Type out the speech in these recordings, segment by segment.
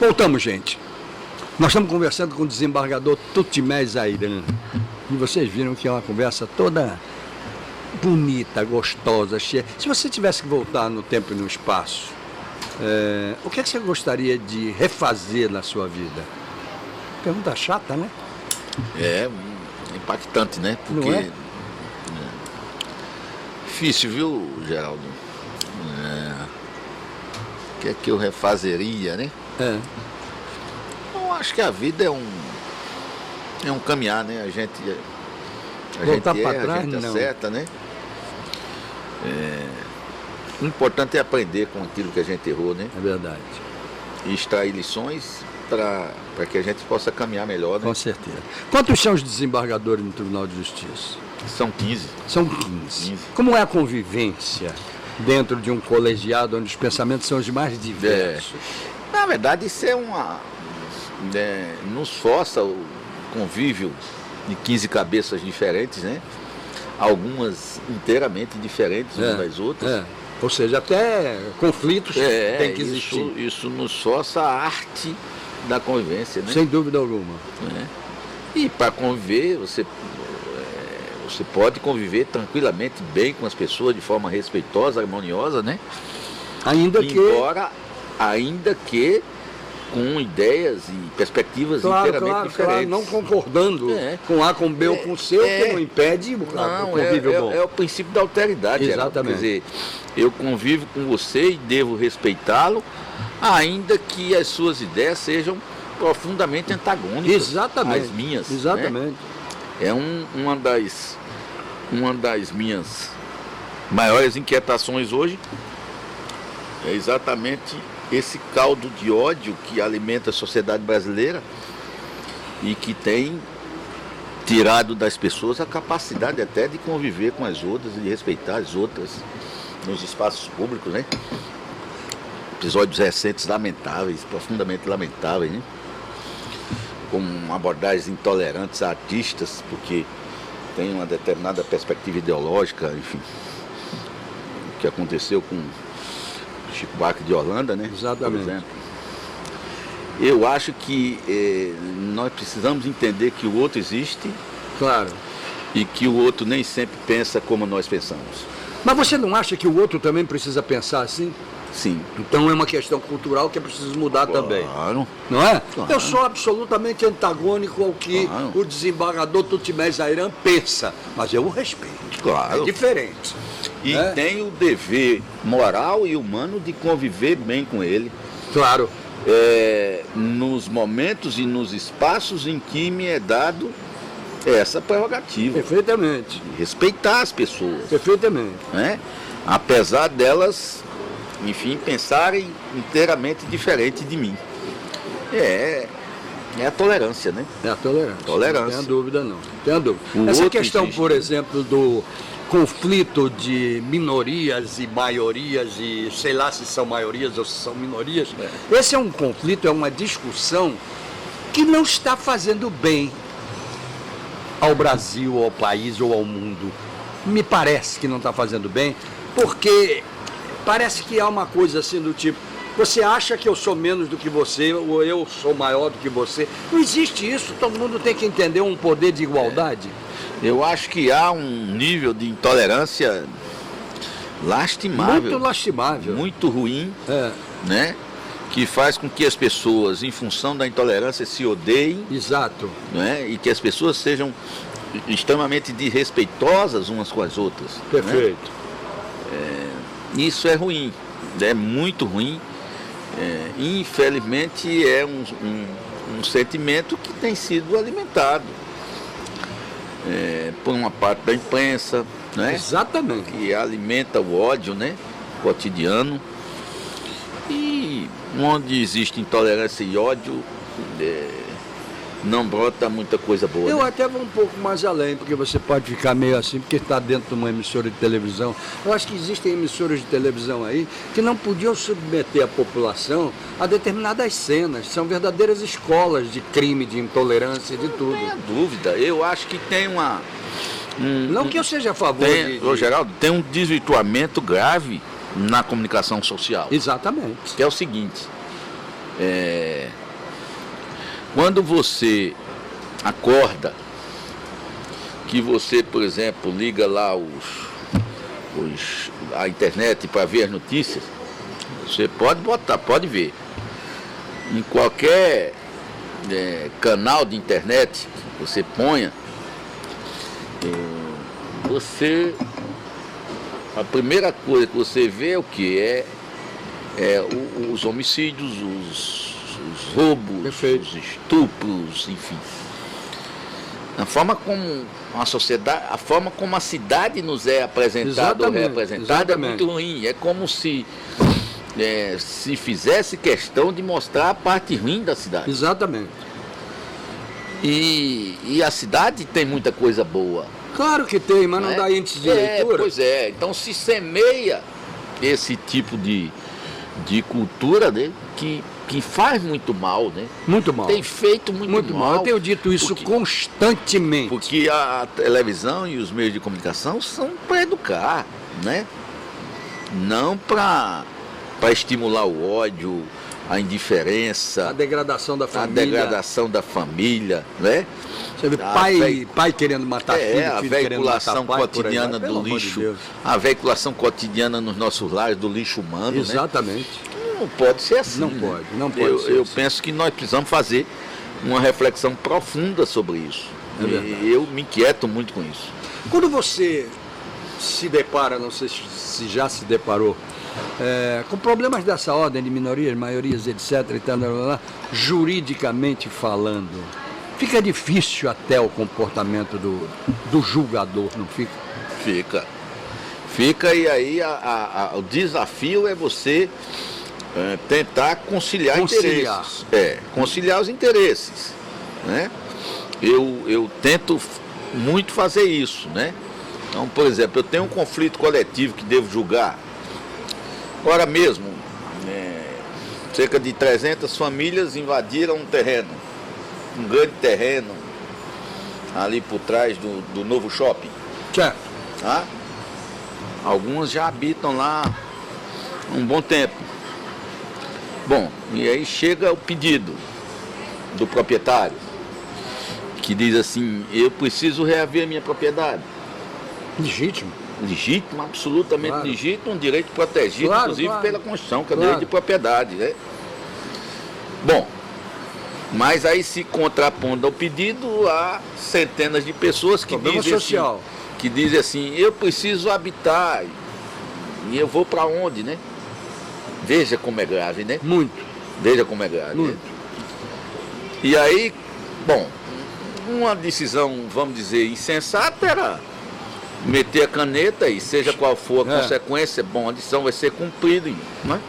Voltamos, gente. Nós estamos conversando com o desembargador Tutimés Ayran. E vocês viram que é uma conversa toda bonita, gostosa, cheia. Se você tivesse que voltar no tempo e no espaço, o que é que você gostaria de refazer na sua vida? Pergunta chata, né? É impactante, né? Porque não é? Difícil, viu, Geraldo? O que é que eu refazeria, né? Eu acho que a vida é um caminhar, né? A gente Voltar erra, para trás, a gente não. acerta, né? O importante é aprender com aquilo que a gente errou, né? É verdade. E extrair lições para que a gente possa caminhar melhor, né? Com certeza. Quantos são os desembargadores no Tribunal de Justiça? São 15. São 15. Como é a convivência dentro de um colegiado onde os pensamentos são os mais diversos? Na verdade, isso é nos força o convívio de 15 cabeças diferentes, né? Algumas inteiramente diferentes umas das outras. Ou seja, até conflitos tem que existir. Isso nos força a arte da convivência, né? Sem dúvida alguma. E para conviver, você pode conviver tranquilamente bem com as pessoas de forma respeitosa, harmoniosa, né? Ainda que com ideias e perspectivas inteiramente diferentes. Claro, não concordando com A, com B ou com C, o que não impede o convívio bom. É o princípio da alteridade. Exatamente. Quer dizer, eu convivo com você e devo respeitá-lo, ainda que as suas ideias sejam profundamente antagônicas às minhas. Exatamente. Né? É uma das minhas maiores inquietações hoje, é exatamente esse caldo de ódio que alimenta a sociedade brasileira e que tem tirado das pessoas a capacidade até de conviver com as outras e de respeitar as outras nos espaços públicos, né? Episódios recentes lamentáveis, profundamente lamentáveis, né? Com abordagens intolerantes a artistas, porque tem uma determinada perspectiva ideológica, enfim. O que aconteceu com Chico Buarque de Holanda, né? Exatamente. Por exemplo. Eu acho que nós precisamos entender que o outro existe. Claro. E que o outro nem sempre pensa como nós pensamos. Mas você não acha que o outro também precisa pensar assim? Sim. Então é uma questão cultural que é preciso mudar também. Claro. Não é? Claro. Eu sou absolutamente antagônico ao que o desembargador Tutimés Ayran pensa, mas eu o respeito. Claro. É diferente. E tem o dever moral e humano de conviver bem com ele. Claro. Nos momentos e nos espaços em que me é dado essa prerrogativa. Perfeitamente. Respeitar as pessoas. Perfeitamente. Né? Apesar delas, enfim, pensarem inteiramente diferente de mim. É a tolerância, né? É a tolerância. Tolerância. Não tenha dúvida, não. Tenha dúvida. O Essa outro questão, existe, por né? exemplo, do conflito de minorias e maiorias, e sei lá se são maiorias ou se são minorias, esse é um conflito, é uma discussão que não está fazendo bem ao Brasil, ao país ou ao mundo. Me parece que não está fazendo bem, porque parece que há uma coisa assim do tipo, você acha que eu sou menos do que você, ou eu sou maior do que você. Não existe isso, todo mundo tem que entender um poder de igualdade. Eu acho que há um nível de intolerância lastimável. Muito lastimável. Muito ruim, né? Que faz com que as pessoas, em função da intolerância, se odeiem. Exato. Né? E que as pessoas sejam extremamente desrespeitosas umas com as outras. Perfeito. Né? Isso é ruim, é muito ruim. Infelizmente é um sentimento que tem sido alimentado por uma parte da imprensa, né? Exatamente. Que alimenta o ódio, né? Cotidiano. E onde existe intolerância e ódio, não brota muita coisa boa. Eu né? até vou um pouco mais além, porque você pode ficar meio assim, porque está dentro de uma emissora de televisão. Eu acho que existem emissoras de televisão aí que não podiam submeter a população a determinadas cenas. São verdadeiras escolas de crime, de intolerância, de tudo. Não tenha dúvida. Eu acho que tem não que eu seja a favor Ô, Geraldo, tem um desvirtuamento grave na comunicação social. Exatamente. Que é o seguinte, Quando você acorda, que você, por exemplo, liga lá a internet para ver as notícias, você pode botar, pode ver. Em qualquer canal de internet que você ponha, a primeira coisa que você vê é o que? Os homicídios, os roubos, Perfeito. os estupros, enfim. A forma como a sociedade, a forma como a cidade nos é apresentada ou representada é muito ruim. É como se fizesse questão de mostrar a parte ruim da cidade. Exatamente. E a cidade tem muita coisa boa. Claro que tem, mas não dá índice de leitura. Pois é, então se semeia esse tipo de cultura, né, que faz muito mal, né? Muito mal. Tem feito muito mal. Eu tenho dito isso constantemente. Porque a televisão e os meios de comunicação são para educar, né? Não para estimular o ódio, a indiferença, A degradação da família. A degradação da família, né? Você vê pai querendo matar filho, a filho querendo matar veiculação pai, cotidiana pelo do amor de lixo, Deus. a veiculação cotidiana nos nossos lares do lixo humano, Exatamente. né? Não pode ser assim. Não né? pode Eu assim. penso que nós precisamos fazer uma reflexão profunda sobre isso. É Eu me inquieto muito com isso. Quando você se depara, não sei se já se deparou, com problemas dessa ordem de minorias, maiorias, etc., e tal, juridicamente falando, fica difícil até o comportamento do julgador, não fica? Fica, e aí o desafio é você tentar conciliar interesses. Conciliar os interesses, né? Eu tento muito fazer isso, né? Então, por exemplo, eu tenho um conflito coletivo que devo julgar. Agora mesmo, cerca de 300 famílias invadiram um terreno, um grande terreno, ali por trás do novo shopping. Certo. Tá? Alguns já habitam lá há um bom tempo. Bom, e aí chega o pedido do proprietário, que diz assim: eu preciso reaver a minha propriedade. Legítimo. Legítimo, absolutamente legítimo, um direito protegido, inclusive pela Constituição, que é o direito de propriedade, né? Bom, mas aí se contrapondo ao pedido, há centenas de pessoas que dizem assim, eu preciso habitar, e eu vou para onde, né? Veja como é grave, né? Muito. Veja como é grave. Muito. Né? E aí, bom, uma decisão, vamos dizer, insensata era meter a caneta e seja qual for a consequência, bom, a decisão vai ser cumprida, né?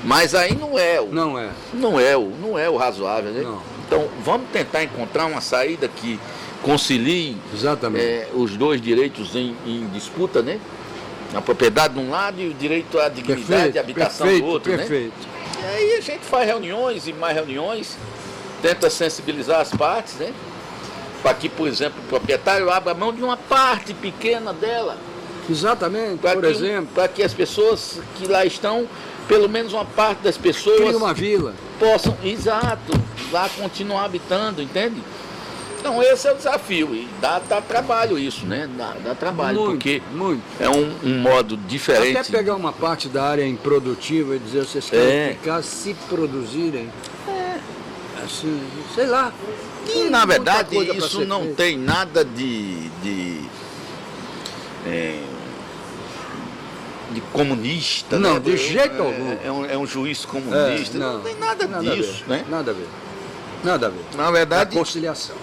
Mas aí não é o razoável, né? Não. Então vamos tentar encontrar uma saída que concilie os dois direitos em disputa, né? A propriedade de um lado e o direito à dignidade e habitação do outro, né? E aí a gente faz reuniões e mais reuniões, tenta sensibilizar as partes, né? Para que, por exemplo, o proprietário abra mão de uma parte pequena dela. Exatamente, por exemplo. Para que as pessoas que lá estão, pelo menos uma parte das pessoas... Cria uma vila. Possam, lá continuar habitando, entende? Então esse é o desafio. E dá trabalho isso, né? Dá trabalho, muito, porque muito. É um modo diferente. Até pegar uma parte da área improdutiva e dizer, vocês querem ficar se produzirem. Assim, sei lá. E na verdade isso não tem nada de comunista, não, né? De jeito algum. É um juiz comunista, não tem nada disso, né? Nada a ver. Nada a ver. Na verdade, a conciliação.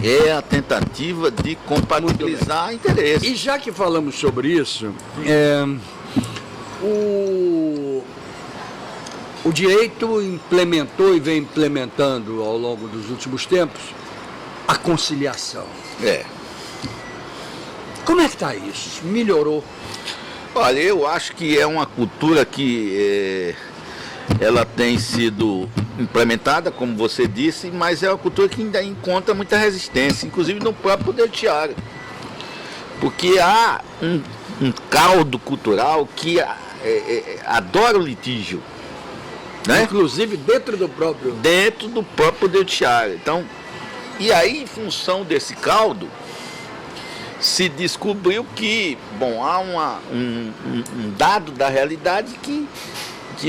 É a tentativa de compatibilizar interesses. E já que falamos sobre isso, o direito implementou e vem implementando ao longo dos últimos tempos a conciliação. Como é que está isso? Melhorou? Olha, eu acho que é uma cultura que ela tem sido implementada, como você disse, mas é uma cultura que ainda encontra muita resistência, inclusive no próprio poder judiciário. Porque há um caldo cultural que adora o litígio. né? Inclusive dentro do próprio Poder Judiciário. Então, e aí, em função desse caldo, se descobriu que, bom, há um dado da realidade que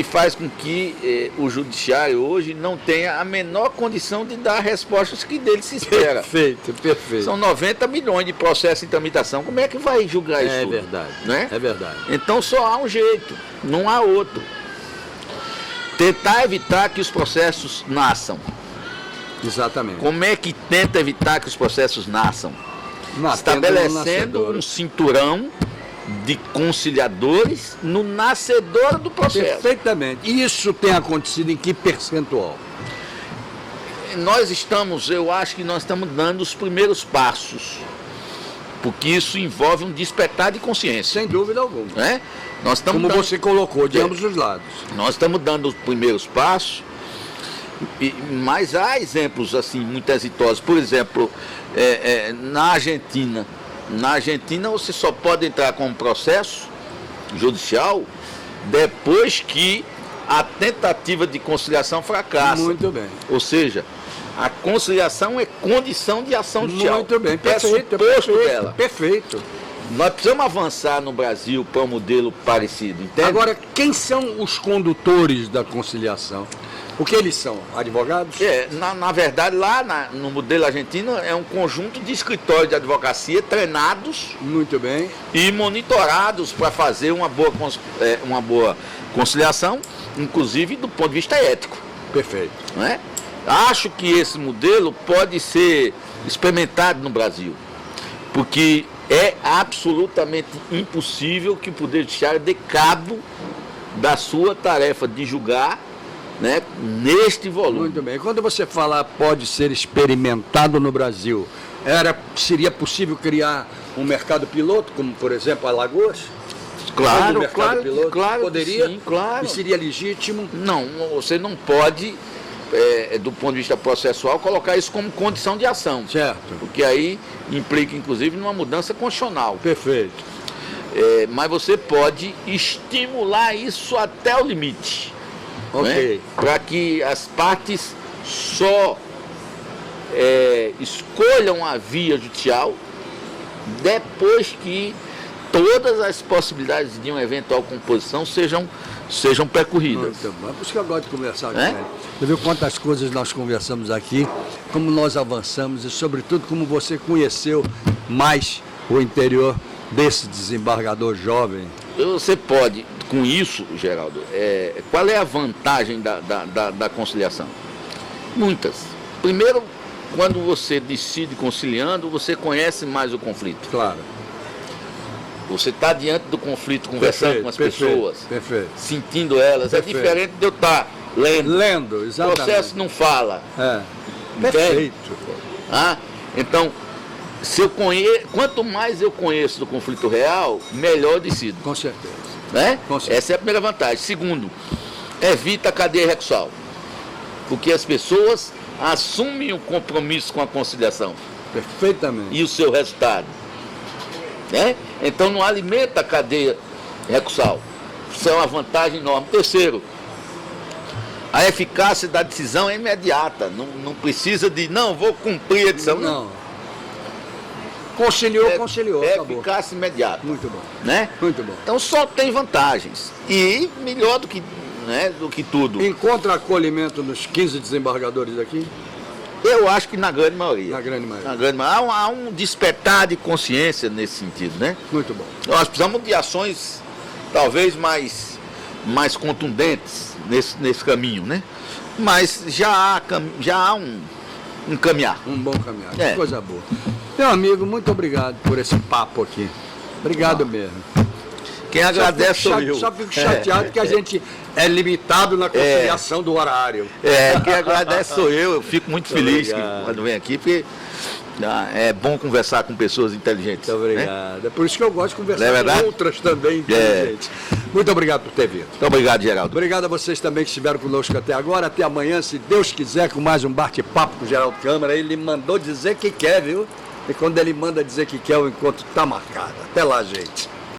faz com que o judiciário hoje não tenha a menor condição de dar respostas que dele se espera. Perfeito. São 90 milhões de processos em tramitação. Como é que vai julgar isso? É verdade, né? É verdade. Então só há um jeito, não há outro. Tentar evitar que os processos nasçam. Exatamente. Como é que tenta evitar que os processos nasçam? Estabelecendo um cinturão de conciliadores no nascedor do processo. Perfeitamente. E isso tem acontecido em que percentual? Eu acho que nós estamos dando os primeiros passos, porque isso envolve um despertar de consciência. Sem dúvida alguma. Né? Nós estamos Como você colocou, de ambos os lados. Nós estamos dando os primeiros passos, mas há exemplos assim muito exitosos. Por exemplo, na Argentina. Na Argentina você só pode entrar com um processo judicial depois que a tentativa de conciliação fracassa. Muito bem. Ou seja, a conciliação é condição de ação judicial. Muito bem, perfeito. É suposto dela. Perfeito. Nós precisamos avançar no Brasil para um modelo parecido, entende? Agora, quem são os condutores da conciliação? O que eles são? Advogados? Na verdade, lá no modelo argentino, é um conjunto de escritórios de advocacia treinados. Muito bem. E monitorados para fazer uma boa conciliação, inclusive do ponto de vista ético. Perfeito. Não é? Acho que esse modelo pode ser experimentado no Brasil, porque é absolutamente impossível que o Poder Judiciário dê cabo da sua tarefa de julgar, né, neste volume. Muito bem. Quando você fala pode ser experimentado no Brasil, seria possível criar um mercado piloto, como por exemplo Alagoas? Claro, claro. Poderia? Sim, claro. E seria legítimo? Não, você não pode, do ponto de vista processual, colocar isso como condição de ação. Certo. Porque aí implica, inclusive, numa mudança constitucional. Perfeito. Mas você pode estimular isso até o limite. Ok. Né? Para que as partes só escolham a via judicial depois que todas as possibilidades de uma eventual composição sejam percorridas. Muito bom. É por isso que eu gosto de conversar com ele. Você viu quantas coisas nós conversamos aqui, como nós avançamos e, sobretudo, como você conheceu mais o interior desse desembargador jovem. Você pode, com isso, Geraldo, qual é a vantagem da conciliação? Muitas. Primeiro, quando você decide conciliando, você conhece mais o conflito. Claro. Você está diante do conflito, conversando com as pessoas, sentindo elas. Perfeito. É diferente de eu estar lendo. Exatamente. O processo não fala. Perfeito. Então, quanto mais eu conheço do conflito real, melhor eu decido. Com certeza. Né? Com certeza. Essa é a primeira vantagem. Segundo, evita a cadeia recursal. Porque as pessoas assumem o compromisso com a conciliação. Perfeitamente. E o seu resultado. Né? Então não alimenta a cadeia recursal. Isso é uma vantagem enorme. Terceiro, a eficácia da decisão é imediata. Não precisa de, vou cumprir a decisão. Não. Conciliou. Acabou. Eficácia imediata. Muito bom. Né? Muito bom. Então só tem vantagens. E melhor do que tudo. Encontra acolhimento nos 15 desembargadores aqui? Eu acho que na grande maioria. Na grande maioria. Há um despertar de consciência nesse sentido, né? Muito bom. Nós precisamos de ações talvez mais contundentes nesse caminho, né? Mas já há um caminhar. Um bom caminhar. Que coisa boa. Meu amigo, muito obrigado por esse papo aqui. Obrigado mesmo. Quem agradece sou eu. Só fico chateado que a gente é limitado na conciliação do horário. Quem agradece sou eu. Eu fico muito feliz quando vem aqui, porque é bom conversar com pessoas inteligentes. Muito obrigado. Né? É por isso que eu gosto de conversar com outras também inteligentes. Muito obrigado por ter vindo. Muito obrigado, Geraldo. Obrigado a vocês também que estiveram conosco até agora. Até amanhã, se Deus quiser, com mais um bate-papo com o Geraldo Câmara. Ele mandou dizer que quer, viu? E quando ele manda dizer que quer, o encontro está marcado. Até lá, gente.